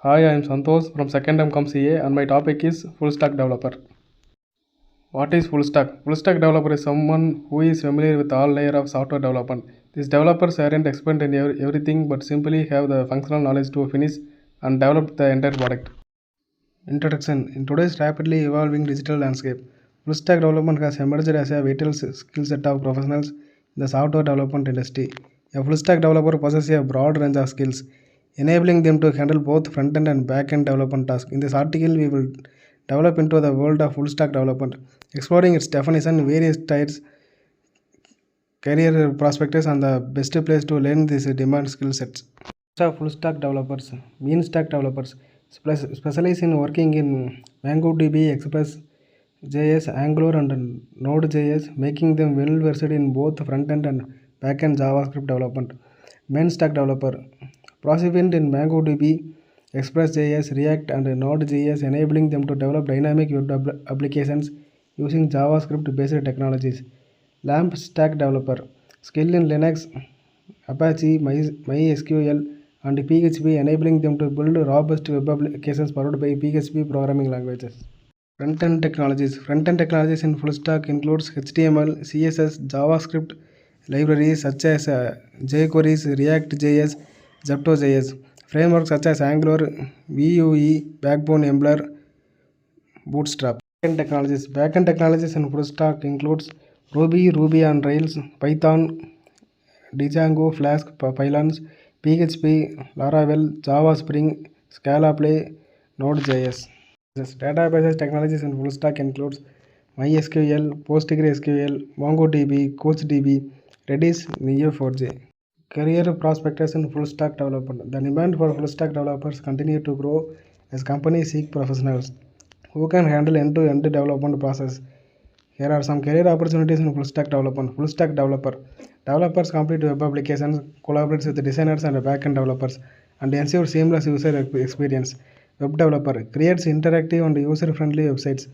Hi, I am Santosh from Second M Com CA and my topic is full stack developer. What is full stack? Full stack developer is someone who is familiar with all layer of software development. These developers aren't expert in everything but simply have the functional knowledge to finish and develop the entire product. Introduction. In today's rapidly evolving digital landscape, full stack development has emerged as a vital skill set of professionals in the software development industry. A full stack developer possesses a broad range of skills, enabling them to handle both front end and back end development tasks. In this article, we will develop into the world of full stack development, exploring its definition, various types, career prospects, and the best place to learn these demand skill sets. Full stack developers, mean stack developers, specialize in working in MongoDB, Express, JS, Angular, and Node.js, making them well versed in both front end and back end JavaScript development. Main stack developer, proficient in MongoDB, Express.js, React, and Node.js, enabling them to develop dynamic web applications using JavaScript-based technologies. LAMP stack developer, skill in Linux, Apache, MySQL, and PHP, enabling them to build robust web applications powered by PHP programming languages. Front-end technologies. Front-end technologies in full stack includes HTML, CSS, JavaScript libraries such as jQuery, React.js, Zepto.js. Frameworks such as Angular, Vue, Backbone, Embler, Bootstrap. Backend technologies in full stack includes Ruby, Ruby on Rails, Python, Django, Flask, Pylons, PHP, Laravel, Java Spring, Scala Play, Node.js. Databases technologies in full stack includes MySQL, PostgreSQL, MongoDB, CouchDB, Redis, Neo4j. Career prospects in full stack development. The demand for full stack developers continue to grow as companies seek professionals who can handle end-to-end development process. Here are some career opportunities in full stack development. Full stack developer. Developers complete web applications, collaborates with designers and backend developers, and ensure seamless user experience. Web developer creates interactive and user-friendly websites,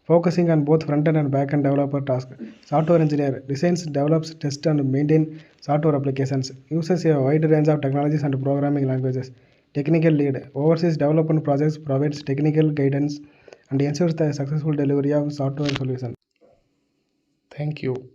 focusing on both front-end and back-end developer tasks. Software engineer designs, develops, tests, and maintain software applications. Uses a wide range of technologies and programming languages. Technical lead oversees development projects, provides technical guidance, and ensures the successful delivery of software solutions. Thank you.